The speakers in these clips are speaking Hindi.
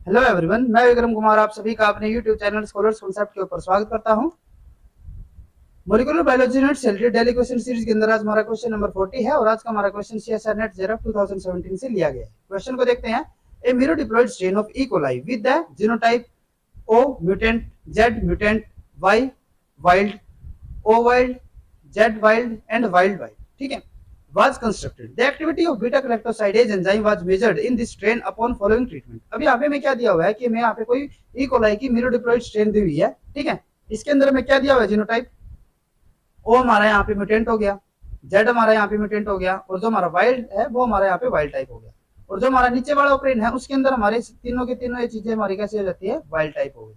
हेलो एवरीवन, मैं विक्रम कुमार आप सभी का अपने यूट्यूब चैनल स्कॉलर्स कॉन्सेप्ट के ऊपर स्वागत करता हूं। Molecular biology net selected daily question series के अंदर आज हमारा क्वेश्चन नंबर 40 है और आज का हमारा क्वेश्चन सीएसआर नेट जेआरएफ 2017 से लिया गया है। क्वेश्चन को देखते हैं। A merodiploid strain of E coli with the genotype O mutant, Z mutant, Y wild, O wild, Z wild and wild wild, ठीक है, was constructed. The activity of beta galactosidase enzyme was measured in this strain upon following treatment. अभी यहाँ पे मैं क्या दिया हुआ है कि मैं यहाँ पे कोई ई कोलाई की मीरोडिप्लॉइड स्ट्रेन दी हुई है, ठीक है। इसके अंदर में क्या दिया हुआ है, जीनोटाइप ओ हमारा यहाँ पे म्यूटेंट हो गया, जेड हमारा यहाँ पे म्यूटेंट हो गया और जो हमारा वाइल्ड है वो हमारा यहाँ पे वाइल्ड टाइप हो गया और जो हमारा नीचे वाला ऑपरेन है उसके अंदर हमारे तीनों के तीनों ये चीजें हमारी कैसे हो जाती है, वाइल्ड टाइप हो गई,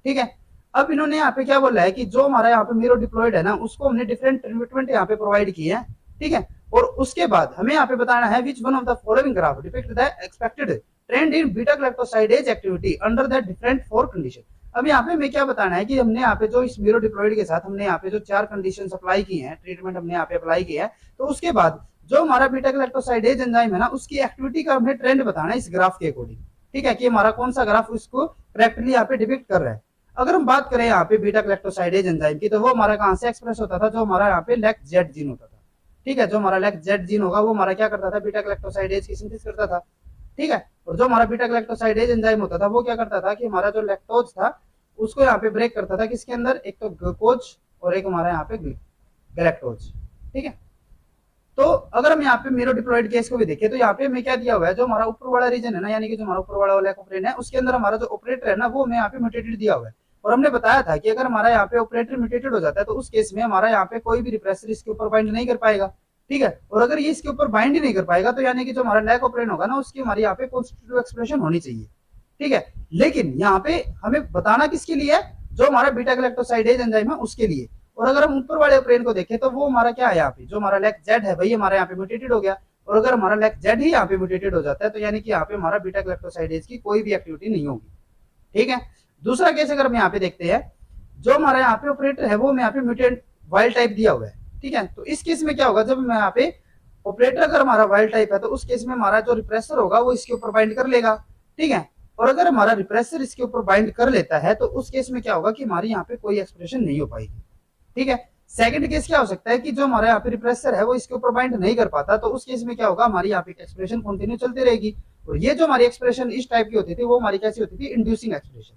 ठीक है। अब इन्होंने यहाँ पे क्या बोला है कि जो हमारा यहाँ पे मीरोडिप्लॉइड है ना उसको हमने डिफरेंट ट्रीटमेंट यहाँ पे प्रोवाइड की है, ठीक है। और उसके बाद हमें यहाँ पे बताना है which one of the following graph depict the expected trend in beta galactosidase activity under the different four condition. अब यहाँ पे हमें क्या बताना है कि हमने यहाँ पे जो इस मीरोडिप्लॉइड के साथ हमने यहाँ पे जो 4 कंडीशन अप्लाई की हैं, ट्रीटमेंट हमने यहाँ पे अप्लाई किया है, तो उसके बाद जो हमारा बीटा ग्लैक्टोसाइडेज एंजाइम है ना उसकी एक्टिविटी का हमें ट्रेंड बताना है इस ग्राफ के अकॉर्डिंग, ठीक है, कि हमारा कौन सा ग्राफ उसको करेक्टली यहाँ पे डिपिक्ट कर रहा है। अगर हम बात करें यहाँ पे बीटा ग्लैक्टोसाइडेज एंजाइम की तो वो हमारा कहाँ से एक्सप्रेस होता था, जो हमारा यहाँ पे लेक जेड जीन होता था, ठीक है। जो हमारा लेक जेड जीन होगा वो हमारा क्या करता था, बीटा ग्लैक्टोसाइडेज की सिंथेसिस करता था, ठीक है। और जो हमारा बीटा ग्लैक्टोसाइडेज एंजाइम होता था वो क्या करता था कि हमारा जो लैक्टोज था उसको यहाँ पे ब्रेक करता था, किसके अंदर, एक तो ग्लूकोज और एक हमारा यहाँ पे गैलेक्टोज, ठीक है। तो अगर हम यहाँ पे मीरोडिप्लॉइड केस को भी देखें तो यहाँ पे हमें क्या दिया हुआ है, जो हमारा ऊपर वाला रीजन है ना, यानी कि जो हमारा ऊपर वाला लेक ऑपरेन है उसके अंदर हमारा जो ऑपरेटर है ना वो हमें यहाँ पे म्यूटेटेड दिया हुआ है और हमने बताया था कि अगर हमारा यहाँ पे ऑपरेटर म्यूटेटेड हो जाता है तो उस केस में हमारा यहाँ पे कोई भी रिप्रेसर इसके ऊपर बाइंड नहीं कर पाएगा, ठीक है। और अगर ये इसके ऊपर बाइंड ही नहीं कर पाएगा तो यानी कि जो हमारा लैक ऑपरेन होगा ना उसकी हमारी यहाँ पे कॉन्स्टिट्यूटिव एक्सप्रेशन होनी चाहिए, ठीक है। लेकिन यहाँ पे हमें बताना किसके लिए है, जो हमारा बीटा ग्लैक्टोसाइडेज एंजाइम है उसके लिए। और अगर हम ऊपर वाले ऑपरेन को देखें तो वो हमारा क्या है, यहाँ पे जो हमारा लैक जेड है भाई हमारा यहाँ पे म्यूटेटेड हो गया और अगर हमारा लैक जेड ही यहाँ पे म्यूटेटेड हो जाता है तो यानी कि यहाँ पे हमारा बीटा ग्लैक्टोसाइडेज की कोई भी एक्टिविटी नहीं होगी, ठीक है। दूसरा केस अगर हम यहाँ पे देखते हैं, जो हमारा यहाँ पे ऑपरेटर है वो हमें यहाँ पे म्यूटेंट वाइल्ड टाइप दिया हुआ है, ठीक है। तो इस केस में क्या होगा, जब मैं यहाँ पे ऑपरेटर अगर हमारा वाइल्ड टाइप है तो उस केस में हमारा जो रिप्रेसर होगा वो इसके ऊपर बाइंड कर लेगा, ठीक है। और अगर हमारा रिप्रेसर इसके ऊपर बाइंड कर लेता है तो उस केस में क्या होगा कि हमारी यहाँ पे कोई एक्सप्रेशन नहीं हो पाएगी, ठीक है। सेकंड केस क्या हो सकता है कि जो हमारा यहाँ पे रिप्रेसर है वो इसके ऊपर बाइंड नहीं कर पाता, तो उस केस में क्या होगा, हमारी यहाँ पे एक्सप्रेशन कंटिन्यू चलती रहेगी और ये जो हमारी एक्सप्रेशन इस टाइप की होती थी वो हमारी कैसी होती थी, इंड्यूसिंग एक्सप्रेशन,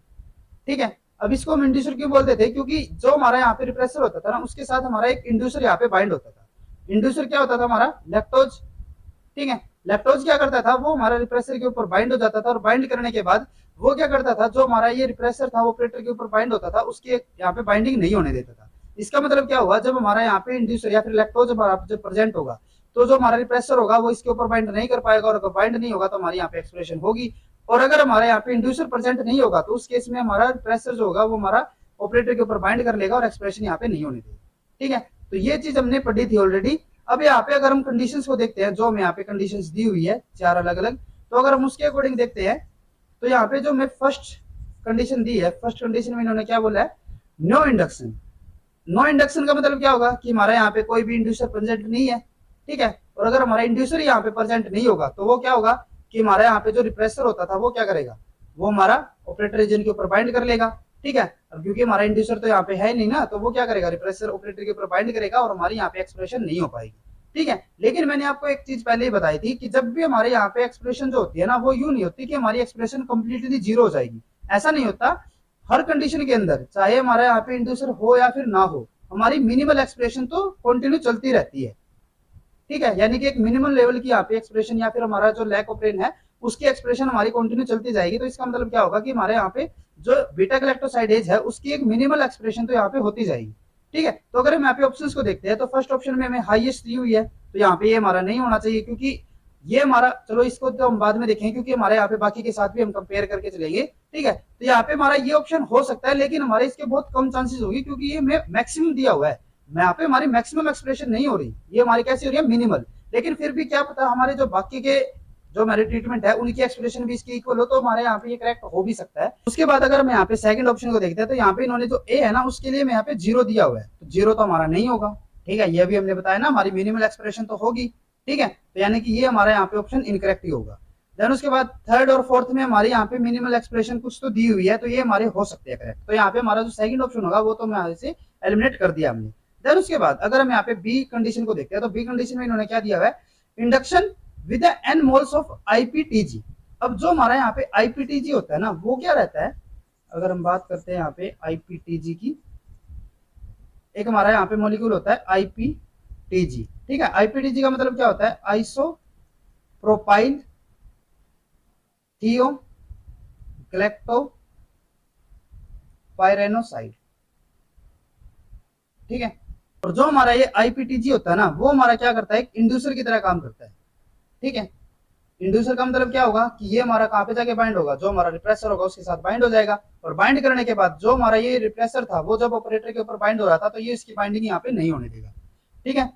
ठीक है। अब इसको हम इंड्यूसर क्यों बोलते थे, क्योंकि जो हमारा यहाँ पे रिप्रेसर होता था ना उसके साथ हमारा एक इंड्यूसर यहाँ पे बाइंड होता था। इंड्यूसर क्या होता था, हमारा लैक्टोज, ठीक है। लैक्टोज क्या करता था, वो हमारा रिप्रेसर के ऊपर बाइंड हो जाता था और बाइंड करने के बाद वो क्या करता था, जो हमारा ये रिप्रेसर था वो ऑपरेटर के ऊपर बाइंड होता था, उसके यहाँ पे बाइंडिंग नहीं होने देता था। इसका मतलब क्या हुआ, जब हमारा यहाँ पे इंड्यूसर या फिर लैक्टोज हमारा जब प्रेजेंट होगा तो जो हमारा रिप्रेसर होगा वो इसके ऊपर बाइंड नहीं कर पाएगा और अगर बाइंड नहीं होगा तो हमारी यहाँ पे एक्सप्रेशन होगी। और अगर हमारा यहाँ पे इंड्यूसर प्रेजेंट नहीं होगा तो उस केस में हमारा रिप्रेसर जो होगा वो हमारा ऑपरेटर के ऊपर बाइंड कर लेगा और एक्सप्रेशन यहाँ पे नहीं होने देगा, ठीक है। तो ये चीज हमने पढ़ी थी ऑलरेडी। अब यहाँ पे अगर हम कंडीशंस को देखते हैं, जो हमें यहाँ पे कंडीशंस दी हुई है 4 अलग अलग, तो अगर हम उसके अकॉर्डिंग देखते हैं तो यहाँ पे जो मैं फर्स्ट कंडीशन दी है, फर्स्ट कंडीशन में इन्होंने क्या बोला है, नो इंडक्शन। नो इंडक्शन का मतलब क्या होगा कि हमारा यहाँ पे कोई भी इंड्यूसर प्रेजेंट नहीं है, ठीक है। और अगर हमारा इंड्यूसर यहाँ पे प्रेजेंट नहीं होगा तो वो क्या होगा कि हमारा यहाँ पे जो रिप्रेसर होता था वो क्या करेगा, वो हमारा ऑपरेटर रीजन के ऊपर बाइंड कर लेगा, ठीक है। अब क्योंकि हमारा इंड्यूसर तो यहाँ पे है नहीं ना, तो वो क्या करेगा, रिप्रेसर ऑपरेटर के ऊपर बाइंड करेगा और हमारी यहाँ पे एक्सप्रेशन नहीं हो पाएगी, ठीक है। लेकिन मैंने आपको एक चीज पहले ही बताई थी कि जब भी हमारे यहाँ पे एक्सप्रेशन जो होती है ना वो यूं नहीं होती कि हमारी एक्सप्रेशन कंप्लीटली जीरो हो जाएगी, ऐसा नहीं होता। हर कंडीशन के अंदर चाहे हमारा यहाँ पे इंड्यूसर हो या फिर ना हो, हमारी मिनिमल एक्सप्रेशन तो कंटिन्यू चलती रहती है, ठीक है। यानी कि एक मिनिमम लेवल की यहाँ पे एक्सप्रेशन या फिर हमारा जो लैक ऑपरेन है उसकी एक्सप्रेशन हमारी कंटिन्यू चलती जाएगी। तो इसका मतलब क्या होगा कि हमारे यहाँ पे जो बीटा ग्लैक्टोसाइडेज है उसकी एक मिनिमल एक्सप्रेशन तो यहाँ पे होती जाएगी, ठीक है। तो अगर हम यहाँ पे ऑप्शंस को देखते हैं तो फर्स्ट ऑप्शन में हमें हाईएस्ट दी हुई है, तो यहाँ पे ये हमारा नहीं होना चाहिए क्योंकि ये हमारा, चलो इसको तो हम बाद में देखेंगे क्योंकि हमारे यहाँ पे बाकी के साथ भी हम कंपेयर करके चलेंगे, ठीक है। तो यहाँ पे हमारा ये ऑप्शन हो सकता है लेकिन हमारे इसके बहुत कम चांसेस होगी क्योंकि ये मैक्सिमम दिया हुआ है, यहाँ पे हमारी मैक्सिमम एक्सप्रेशन नहीं हो रही, ये हमारी कैसी हो रही है, मिनिमल। लेकिन फिर भी क्या पता हमारे जो बाकी के जो हमारे ट्रीटमेंट है उनकी एक्सप्रेशन भी इसकी इक्वल हो, तो हमारे यहाँ पे ये करेक्ट हो भी सकता है। उसके बाद अगर हम यहाँ पे सेकंड ऑप्शन को देखते हैं तो यहाँ पे इन्होंने जो ए है ना उसके लिए यहाँ पे 0 दिया हुआ है, तो 0 तो हमारा नहीं होगा, ठीक है। ये भी हमने बताया ना हमारी मिनिमल एक्सप्रेशन तो होगी, ठीक है। तो यानी कि ये हमारा यहाँ पे ऑप्शन इनकरेक्ट ही होगा। देन उसके बाद थर्ड और फोर्थ में हमारे यहाँ पे मिनिमल एक्सप्रेशन कुछ तो दी हुई है, तो ये हमारे हो सकते हैं करेक्ट। तो यहाँ पे हमारा जो सेकंड ऑप्शन होगा वो तो मैं यहाँ से एलिमिनेट कर दिया हमने। देन उसके बाद अगर हम यहाँ पे बी कंडीशन को देखते हैं, तो बी कंडीशन में इन्होंने क्या दिया हुआ है, induction with n moles of IPTG. अब जो हमारा यहाँ पे आईपीटीजी होता है ना, वो क्या रहता है, अगर हम बात करते हैं यहाँ पे आईपीटीजी की, एक हमारा यहाँ पे मॉलिक्यूल होता है आईपीटीजी, ठीक है। आईपीटीजी का मतलब क्या होता है, आइसो प्रोपाइल थियो ग्लैक्टो पायरेनोसाइड, ठीक है। और जो हमारा ये आईपीटीजी होता है ना, वो हमारा क्या करता है, एक इंड्यूसर की तरह काम करता है, ठीक है। इंड्यूसर का मतलब क्या होगा कि ये हमारा कहां पे जाके बाइंड होगा, जो हमारा रिप्रेसर होगा उसके साथ बाइंड हो जाएगा, और बाइंड करने के बाद जो हमारा ये रिप्रेसर था वो जब ऑपरेटर के ऊपर बाइंड हो रहा था, तो ये इसकी बाइंडिंग यहाँ पे नहीं होने देगा, ठीक है।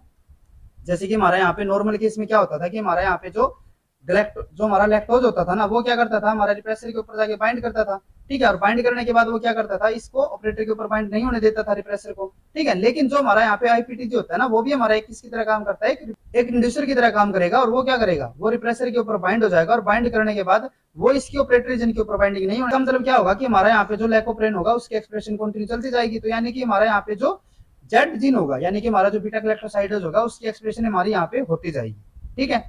जैसे कि हमारा यहाँ पे नॉर्मल केस में क्या होता था कि हमारा यहाँ पे जो हमारा लैक्टोज होता था ना, वो क्या करता था, हमारा रिप्रेसर के ऊपर जाके बाइंड करता था, ठीक है। और बाइंड करने के बाद वो क्या करता था, इसको ऑपरेटर के ऊपर बाइंड नहीं होने देता था रिप्रेसर को, ठीक है। लेकिन जो हमारा यहाँ पे आईपीटीजी होता है ना, वो भी हमारा एक किसकी तरह काम करता है, एक इंड्यूसर की तरह काम करेगा, और वो क्या करेगा, वो रिप्रेसर के ऊपर बाइंड हो जाएगा, और बाइंड करने के बाद वो इसकी ऑपरेटर रीजन के ऊपर बाइंडिंग नहीं होगा। मतलब क्या होगा कि हमारा यहाँ पे जो लैकोप्रेन होगा उसकी एक्सप्रेशन कंटिन्यू चलती जाएगी। तो यानी कि हमारा यहाँ पे जो जेड जीन होगा, यानी कि हमारा जो बीटा ग्लैक्टोसाइडेज होगा, उसकी एक्सप्रेशन हमारी यहाँ पे होती जाएगी, ठीक है।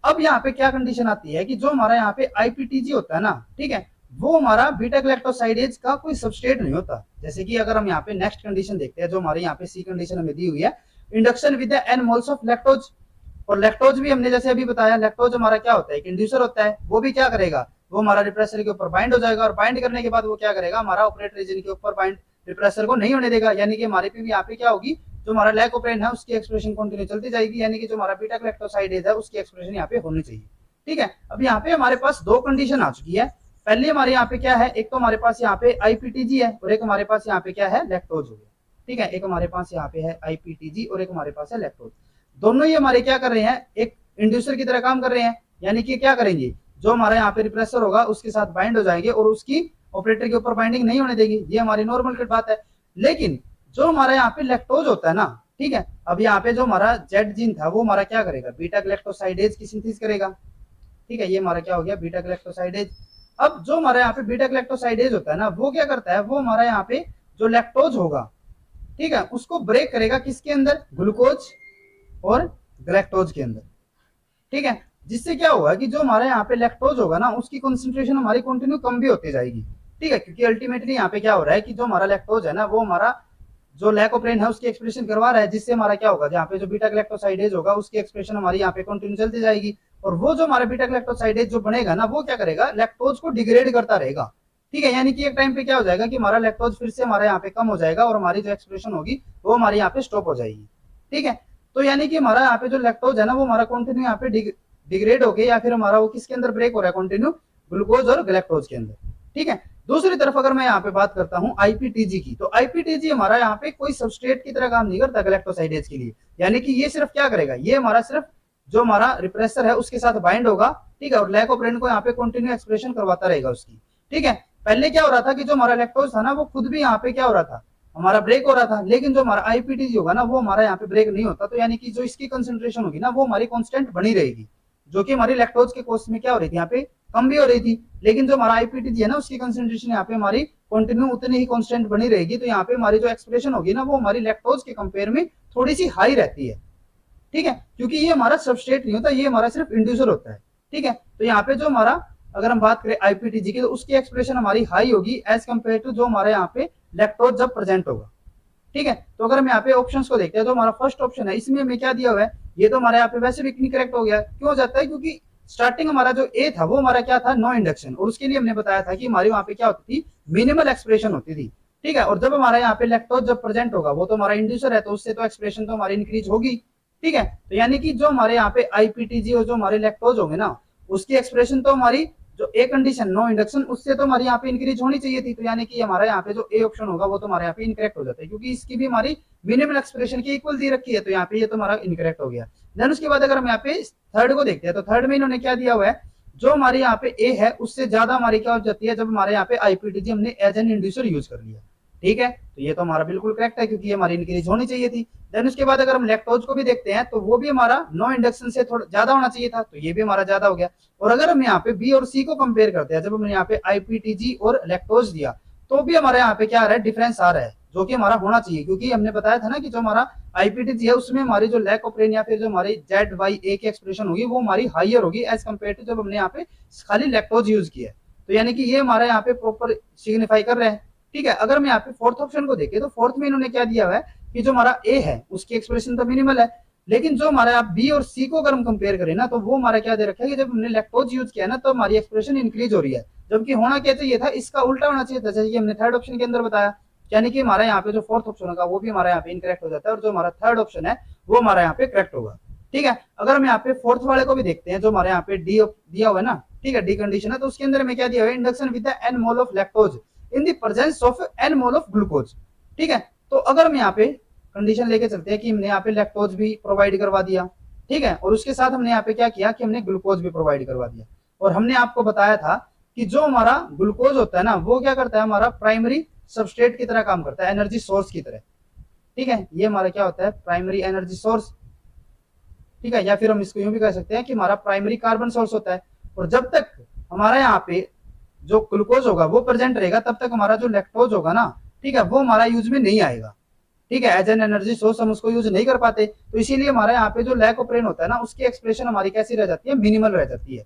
अब यहाँ पे क्या कंडीशन आती है कि जो हमारा यहाँ पे आईपीटीजी होता है ना, ठीक है, वो हमारा बीटा ग्लैक्टोसाइडेज का कोई सबस्ट्रेट नहीं होता। जैसे कि अगर हम यहाँ पे नेक्स्ट कंडीशन देखते हैं, जो हमारे यहाँ पे सी कंडीशन हमें दी हुई है, induction with n moles of lactose. और लैक्टोज भी हमने जैसे अभी बताया, लैक्टोज हमारा क्या होता है, एक इंड्यूसर होता है। वो भी क्या करेगा, वो हमारा रिप्रेसर के ऊपर बाइंड हो जाएगा, और बाइंड करने के बाद वो क्या करेगा, हमारा ऑपरेटर रीजन के ऊपर बाइंड रिप्रेसर को नहीं होने देगा। यानी कि हमारे पे भी यहाँ पे क्या होगी, जो हमारा लैकोप्रेन है उसकी एक्सप्रेशन कंटिन्यू चलती जाएगी, यानी कि जो हमारा बीटा ग्लैक्टोसाइडेज है उसकी एक्सप्रेशन यहाँ पे होनी चाहिए, ठीक है। अब यहाँ पे हमारे पास दो कंडीशन आ चुकी है। पहले हमारे यहाँ पे क्या है, एक तो हमारे पास यहाँ पे आईपीटीजी है, और एक हमारे पास यहाँ पे क्या है, लैक्टोज हो गया, ठीक है। एक हमारे पास यहाँ पे है आईपीटीजी और एक हमारे पास है लैक्टोज। दोनों ही हमारे क्या कर रहे हैं, एक इंड्यूसर की तरह काम कर रहे हैं, यानी कि क्या करेंगे, जो हमारा यहाँ पे रिप्रेसर होगा उसके साथ बाइंड हो जाएंगे और उसकी ऑपरेटर के ऊपर बाइंडिंग नहीं होने देगी। ये हमारी नॉर्मल बात है। लेकिन जो हमारा यहाँ पे लैक्टोज होता है ना, ठीक है, अब यहाँ पे जो हमारा जेड जीन था वो हमारा क्या करेगा, बीटा ग्लैक्टोसाइडेज की सिंथेसिस करेगा, ठीक है। ये हमारा क्या हो गया, बीटा ग्लैक्टोसाइडेज। अब जो हमारे यहाँ पे बीटा ग्लैक्टोसाइडेज होता है ना, वो क्या करता है, वो हमारा यहाँ पे जो लैक्टोज होगा, ठीक है, उसको ब्रेक करेगा किसके अंदर, ग्लूकोज और ग्लैक्टोज के अंदर, ठीक है। जिससे क्या होगा कि जो हमारे यहाँ पे लैक्टोज होगा ना, उसकी कंसंट्रेशन हमारी कंटिन्यू कम भी होती जाएगी, ठीक है। क्योंकि अल्टीमेटली यहाँ पे क्या हो रहा है कि जो हमारा लैक्टोज है ना, वो हमारा जो लैकोप्रेन है उसकी एक्सप्रेशन करवा रहा है, जिससे हमारा क्या होगा, जहाँ पे जो बीटा ग्लैक्टोसाइडेज होगा उसकी एक्सप्रेशन हमारी यहाँ पे कंटिन्यू चलती जाएगी। और वो जो हमारा बीटा ग्लैक्टोसाइडेज जो बनेगा ना, वो क्या करेगा, लैक्टोज को डिग्रेड करता रहेगा, ठीक है। यानी कि एक टाइम पे क्या हो जाएगा कि हमारा लैक्टोज फिर से हमारे यहाँ पे कम हो जाएगा, और हमारी जो एक्सप्रेशन होगी वो हमारी यहाँ पे स्टॉप हो जाएगी, ठीक है। तो यानी कि हमारा यहाँ पे जो लैक्टोज है ना, वो हमारा कंटिन्यू यहाँ पे डिग्रेड हो गया, या फिर हमारा वो किसके अंदर ब्रेक हो रहा है, कंटिन्यू ग्लूकोज और ग्लैक्टोज के अंदर, ठीक है। दूसरी तरफ अगर मैं यहाँ पे बात करता हूँ आईपीटीजी की, तो आईपीटीजी हमारा यहाँ पे कोई सबस्ट्रेट की तरह काम नहीं करता ग्लैक्टोसाइडेज के लिए। यानी कि ये सिर्फ क्या करेगा, ये हमारा सिर्फ जो हमारा रिप्रेसर है उसके साथ बाइंड होगा, ठीक है, और लैकोप्रेन को यहाँ पे कंटिन्यू एक्सप्रेशन करवाता रहेगा उसकी, ठीक है। पहले क्या हो रहा था कि जो हमारा लैक्टोज था ना, वो खुद भी यहाँ पे क्या हो रहा था, हमारा ब्रेक हो रहा था। लेकिन जो हमारा आईपीटीजी होगा ना, वो हमारा यहाँ पे ब्रेक नहीं होता। तो यानी कि जो इसकी कंसेंट्रेशन होगी ना, वो हमारी कॉन्स्टेंट बनी रहेगी, जो कि हमारी लैक्टोज के कोर्स में क्या हो रही थी, यहाँ पे कम भी हो रही थी। लेकिन जो हमारा आईपीटीजी है ना, उसकी कंसेंट्रेशन यहाँ पे हमारी कंटिन्यू उतनी ही कांस्टेंट बनी रहेगी। तो यहाँ पे हमारी जो एक्सप्रेशन होगी ना, वो हमारी लैक्टोज के कंपेयर में थोड़ी सी हाई रहती है, ठीक है, क्योंकि ये हमारा सबस्ट्रेट नहीं होता, ये हमारा सिर्फ इंड्यूसर होता है, ठीक है। तो यहाँ पे जो हमारा अगर हम बात करें आईपीटीजी की, तो उसकी एक्सप्रेशन हमारी हाई होगी एज कम्पेयर टू जो हमारे यहाँ पे लैक्टोज जब प्रेजेंट होगा, ठीक है। तो अगर हम यहाँ पे ऑप्शंस को देखते हैं, तो हमारा फर्स्ट ऑप्शन है, इसमें हमें क्या दिया हुआ है, ये तो हमारे यहाँ पे वैसे भी इनकरेक्ट हो गया। क्यों हो जाता है, क्योंकि स्टार्टिंग हमारा जो ए था वो हमारा क्या था, नो इंडक्शन, और उसके लिए हमने बताया था कि हमारी वहां पे क्या होती थी, मिनिमल एक्सप्रेशन होती थी, ठीक है। और जब हमारा यहाँ पे लैक्टोज जब प्रेजेंट होगा, वो तो हमारा इंड्यूसर है, तो उससे तो एक्सप्रेशन तो हमारी इंक्रीज होगी, ठीक है। तो यानी कि जो हमारे यहाँ पे आईपीटीजी और जो हमारे लैक्टोज होंगे ना, उसकी एक्सप्रेशन तो हमारी जो ए कंडीशन नो इंडक्शन, उससे तो हमारी यहाँ पे इंक्रीज होनी चाहिए थी। तो यानी कि हमारा यहाँ पे जो ए ऑप्शन होगा वो तो हमारे यहाँ पे इनकरेक्ट हो जाता है, क्योंकि इसकी भी हमारी मिनिमल एक्सप्रेशन की इक्वल दी रखी है। तो यहाँ पे ये तो हमारा इनकरेक्ट हो गया। देन उसके बाद अगर हम यहाँ पे थर्ड को देखते हैं, तो थर्ड में इन्होंने क्या दिया हुआ है, जो हमारे यहाँ पे ए है उससे ज्यादा हमारी क्या हो जाती है, जब हमारे यहाँ पे आईपीटीजी हमने एज एन इंड्यूसर यूज कर लिया, ठीक है, तो ये तो हमारा बिल्कुल करेक्ट है क्योंकि ये हमारी इंक्रीज होनी चाहिए थी। देन उसके बाद अगर हम लैक्टोज को भी देखते हैं तो वो भी हमारा नो इंडक्शन से थोड़ा ज्यादा होना चाहिए था, तो ये भी हमारा ज्यादा हो गया। और अगर हम यहाँ पे बी और सी को कंपेयर करते हैं, जब हमने यहाँ पे आईपीटीजी और लैक्टोज दिया तो भी हमारे यहाँ पे क्या आ रहा है, डिफरेंस आ रहा है, जो कि हमारा होना चाहिए, क्योंकि हमने बताया था ना कि जो हमारा आईपीटीजी है उसमें हमारी जो लैक ऑफ रेन या फिर जो हमारी जेड वाई ए की एक्सप्रेशन होगी वो हमारी हाइयर होगी एज कम्पेयर टू जब हमने यहाँ पे खाली लैक्टोज यूज किया है। तो यानी कि ये हमारा यहाँ पे प्रॉपर सिग्निफाई कर रहे हैं। ठीक है, अगर हम यहाँ पे फोर्थ ऑप्शन को देखें तो फोर्थ में इन्होंने क्या दिया हुआ है कि जो हमारा ए है उसकी एक्सप्रेशन तो मिनिमल है, लेकिन जो हमारा बी और सी को अगर हम कंपेयर करें ना तो वो हमारा क्या दे रखा है कि जब हमने लैक्टोज यूज किया ना तो हमारी एक्सप्रेशन इंक्रीज हो रही है, जबकि होना क्या चाहिए था, इसका उल्टा होना चाहिए था, जैसे कि हमने थर्ड ऑप्शन के अंदर बताया। यानी कि हमारा यहाँ पे जो फोर्थ ऑप्शन होगा वो भी हमारा यहाँ पे इनकरेक्ट हो जाता है और जो हमारा थर्ड ऑप्शन है वो हमारा यहाँ पे करेक्ट होगा। ठीक है, अगर हम यहाँ पे फोर्थ वाले को भी देखते हैं जो हमारे यहाँ पे डी दिया हुआ है ना, ठीक है, डी कंडीशन है, तो उसके अंदर में क्या दिया हुआ है, induction with n mole of lactose in the presence of n mole of glucose. ठीक है, तो अगर हम यहाँ पे कंडीशन लेके चलते हैं कि हमने यहाँ पे लैक्टोज भी प्रोवाइड करवा दिया, ठीक है, और उसके साथ हमने यहाँ पे क्या किया कि हमने ग्लूकोज भी प्रोवाइड करवा दिया, और हमने आपको बताया था कि जो हमारा ग्लूकोज होता है ना वो क्या करता है, हमारा प्राइमरी सबस्ट्रेट की तरह काम करता है, एनर्जी सोर्स की तरह। ठीक है, ये हमारा क्या होता है, प्राइमरी एनर्जी सोर्स। ठीक है, या फिर हम इसको यूं भी कह सकते हैं कि हमारा प्राइमरी कार्बन सोर्स होता है। और जब तक हमारा यहाँ पे जो ग्लूकोज होगा वो प्रेजेंट रहेगा तब तक हमारा जो लैक्टोज होगा ना, ठीक है, वो हमारा यूज में नहीं आएगा। ठीक है, एज एन एनर्जी सोर्स हम उसको यूज नहीं कर पाते, तो इसीलिए हमारे यहाँ पे जो लैक ऑफ रेन होता है ना उसकी एक्सप्रेशन हमारी कैसी रह जाती है, मिनिमल रह जाती है।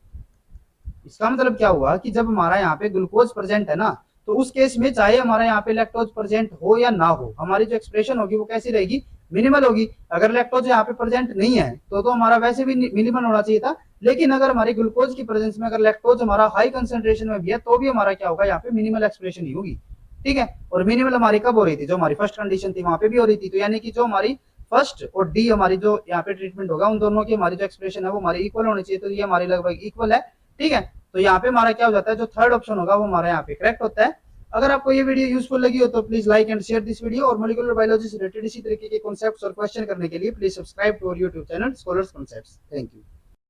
इसका मतलब क्या हुआ कि जब हमारा यहाँ पे ग्लूकोज प्रेजेंट है ना तो उस केस में चाहे हमारे यहाँ पे लैक्टोज प्रेजेंट हो या ना हो, हमारी जो एक्सप्रेशन होगी वो कैसी रहेगी, मिनिमल होगी। अगर लैक्टोज यहाँ पे प्रेजेंट नहीं है तो हमारा वैसे भी मिनिमल होना चाहिए था, लेकिन अगर हमारी ग्लूकोज की प्रेजेंस में अगर लैक्टोज हमारा हाई कंसेंट्रेशन में भी है तो भी हमारा क्या होगा, यहाँ पे मिनिमल एक्सप्रेशन ही होगी। ठीक है, और मिनिमल हमारी कब हो रही थी, जो हमारी फर्स्ट कंडीशन थी वहां पे भी हो रही थी, तो यानी कि जो हमारी फर्स्ट और डी हमारी जो यहाँ पे ट्रीटमेंट होगा उन दोनों की हमारी जो एक्सप्रेशन है वो हमारी इक्वल होनी चाहिए, तो ये हमारी लगभग इक्वल है। ठीक है, तो यहाँ पे हमारा क्या हो जाता है, जो थर्ड ऑप्शन होगा वो हमारा यहाँ पे करेक्ट होता है। अगर आपको ये वीडियो यूजफुल लगी हो तो please like and share this video, और मॉलिक्यूलर बायोलॉजी से रिलेटेड इसी तरीके के कॉन्सेप्ट्स और क्वेश्चन करने के लिए please subscribe to our YouTube channel scholars concepts. Thank you.